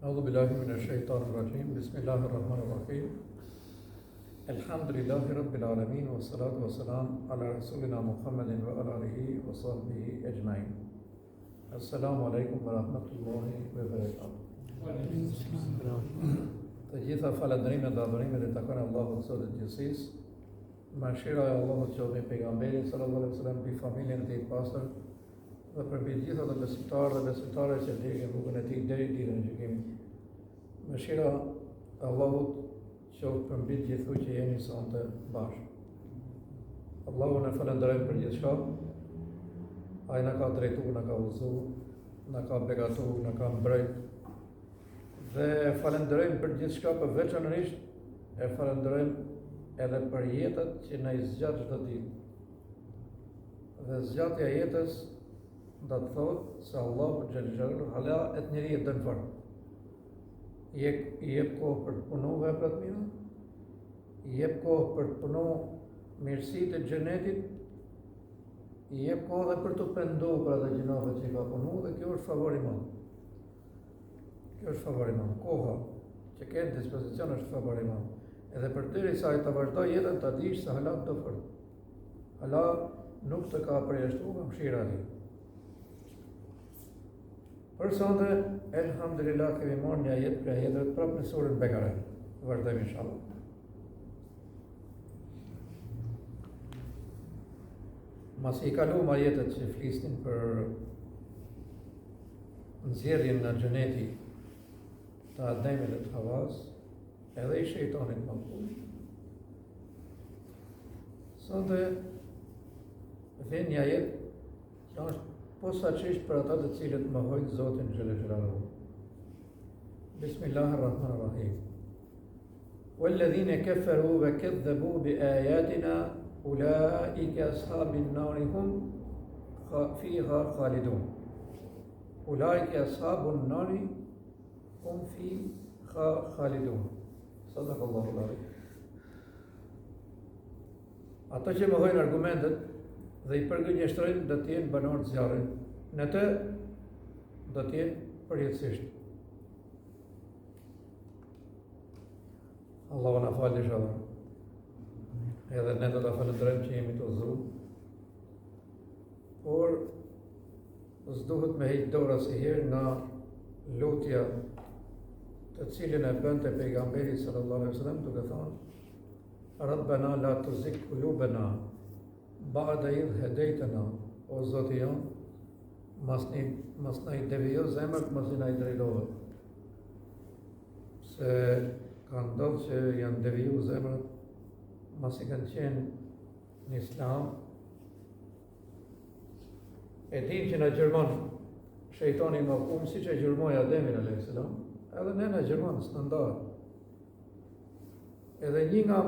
أعوذ بالله من الشيطان الرجيم بسم الله الرحمن الرحيم الحمد لله رب العالمين والصلاة والسلام على رسولنا محمد وعلى آله وصحبه أجمعين السلام عليكم ورحمة الله وبركاته. Të gjitha falëndrimet dhe adhurimet e takojnë Allahut Zotit Gjithësisë. Mëshira e Allahut qoftë mbi pejgamberin sallallahu alaihi wasallam, mbi familjen e tij pastër dhe për mbi gjitha të besimtarë dhe besimtare që ndjekin rrugën e tij deri ditën e gjykimit. Mëshira e Allahut qoftë për mbi gjithu që jeni sonte bashkë. Allahun e falenderojmë për gjithçka. Ai na ka drejtuar, na ka udhëzuar, na ka begatuar, na ka mbrojtur. Dhe falenderojmë për gjithçka, për veçanërisht e falenderojmë edhe për jetët që na i zgjat çdo ditë. Dhe zgjatja e jetës do të thotë se Allahu xhallahu hala et njeriu dën fort. I jep kohë për të punuar vepra të mira, i jep kohë për të punuar mirësitë e xhenetit, i jep kohë dhe për të penduar për ato gjinohet që ka punuar dhe kjo është favor i madh. Kjo është favor i madh. Koha që ke në dispozicion është favor i madh. Edhe përderisa ai ta vazhdoj jetën ta dish se hala do fort. Hala nuk të ka përjashtuar mëshira e tij. Për sonte, elhamdulillah, kemi marrë një ajet për ajetët prapë në surën Bekare. Vazhdojmë inshallah. Masi i kaluam ajetët që flisnin për nxjerrjen në xheneti të Ademit dhe të Havas, edhe i shejtanit mallkuar. Sonte vjen një ajet që është posaçërisht për ata të cilët mohojnë Zotin xhallahu. Bismillahirrahmanirrahim. Walladhina kafaru wa kadzabu biayatina ulaika ashabun nar hum fiha khalidun. Ulaika ashabun nar hum fiha khalidun. Sadaqallahu al-azim. Ata që mohojnë argumentet dhe i përgënjeshtrojnë do të jenë banorë të zjarrit. Në të do të jenë përjetësisht. Allahu na falë inshallah. Edhe ne do ta falenderojmë që jemi të udhëzuar. Por s'duhet me heq dorë asnjëherë nga lutja të cilën e bënte pejgamberi sallallahu alaihi wasallam duke thënë: Rabbana la tuzigh qulubana ba'da idh hadaytana, o Zoti jon, mos na i devijo zemrat, mos na i drejtove. Se ka ndodhur që janë deviju zemrat, mos i kanë qenë në Islam. E din që na gjërmon shejtani mallkuar, siç e gjërmoi Ademin alayhis salam, edhe ne na gjërmon standard. Edhe një nga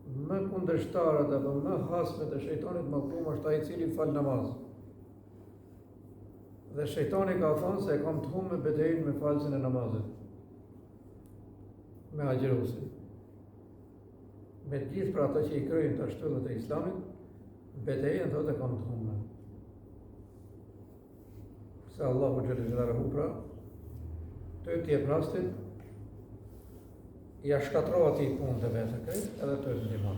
më kundërshtarët apo më hasmet e shejtanit mallkuar është ai i cili fal namaz. Dhe shejtani ka thënë se e kam të humbur betejën me faljen e namazit. Me agjërusin. Me të gjithë për ata që i kryejnë të shtyllat e Islamit, betejën thotë e kam të humbur. Se Allahu xhallahu pra të jep rastin, ja shkatrova ti punë të vetë krejt, edhe të ndihmon.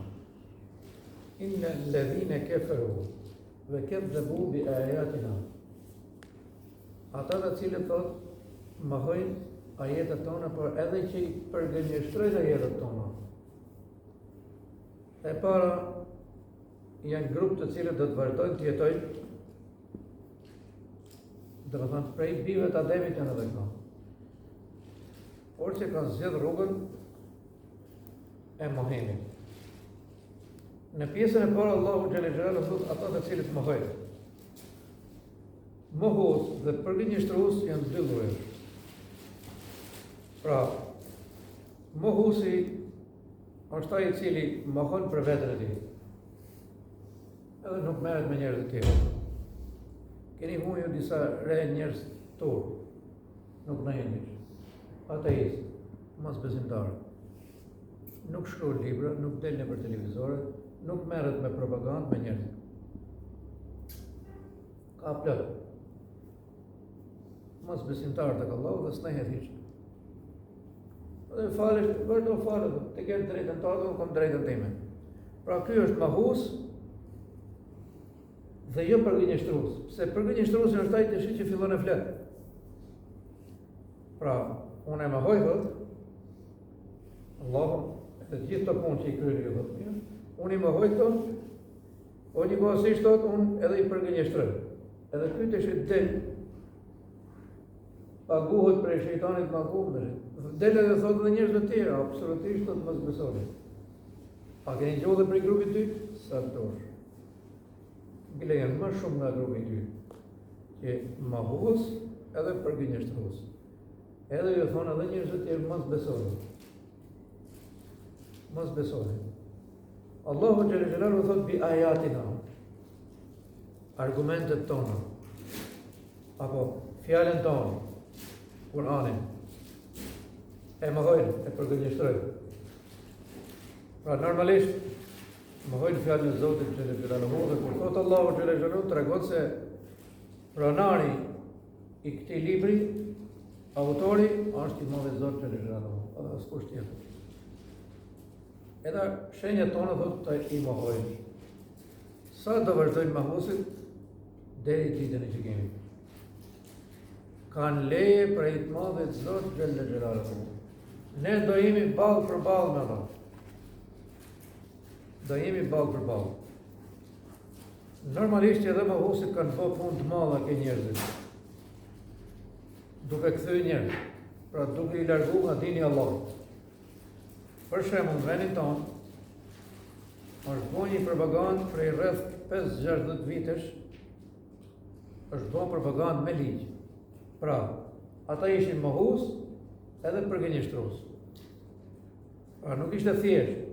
Inna alladhina kafaru wa kadzabu bi ayatina. Ata të cilët thotë mohojnë ajetet tona, por edhe që i përgënjeshtrojnë ajetet tona. E para janë grup të cilët do të vazhdojnë të jetojnë, do të thonë prej bijve të Ademit janë edhe këto. Por që kanë zgjedhur rrugën e mohimit. Në pjesën e parë Allahu xhallahu thotë ata të cilët mohojnë. Mohues dhe përgënjeshtrues janë dy lloje. Pra, mohuesi është ai i cili mohon për veten e tij. Edhe nuk merret me njerëz të tjerë. Keni humbur disa re njerëz tur. Nuk na jeni. Ateist, mos besimtar. Nuk shkruan libra, nuk del nëpër televizore, nuk merret me propagandë me njerëz. Ka plot. mos besimtar tek Allahu dhe snehet hiç. Dhe falesh, vërdo fale, të kenë drejtën tënde, unë kam drejtën time. Pra ky është mohues dhe jo përgënjeshtrues. Se përgënjeshtruesi është ai që fillon e flet. Pra, unë e mohoj thot Allahun dhe gjithë të punë që i kryeni ju thot. Unë i mohoj këto, o një kohësisht thot, unë edhe i përgënjeshtrej. Edhe ky të shit del, paguhet prej shejtanit makumdër. Del edhe thot dhe njerëz të tjerë, absolutisht thot mos besoni. A keni gjohë dhe prej grupit ty? Sa të dosh. Bile janë më shumë nga grupit ty, që mohues edhe përgënjeshtrues. Edhe ju thonë edhe njerëz të tjerë mos besoni. Mos besoni. Allahu xhalla xhelalu thot bi ayatina. Argumentet tona. Apo fjalën tonë. Kur'anin. E mohojnë, e përgënjeshtrojnë. Pra normalisht mohojnë fjalën e Zotit xhalla xhelalu dhe kur thot Allahu xhalla xhelalu tregon se pronari i këtij libri, autori është i Madhi Zot xhalla xhelalu, askush tjetër. Edhe shenjat tona thot të i mohojnë. Sa do vazhdojnë mohuesit deri ditën e gjykimit. Kanë leje prej të Madhit Zot xhalla xhelalu. Ne do jemi ballë për ballë me ata. Do jemi ballë për ballë. Normalisht edhe mohuesit kanë bërë punë të madhe ke njerëzit. Duke kthyer njerëz, pra duke i larguar nga dini i Allahut. Për shembull, në vendin tonë, është bërë një propagandë prej rreth 5-60 vitesh, është bërë propagandë me ligj. Pra, ata ishin mohues edhe përgënjeshtrues. Pra, nuk ishte thjesht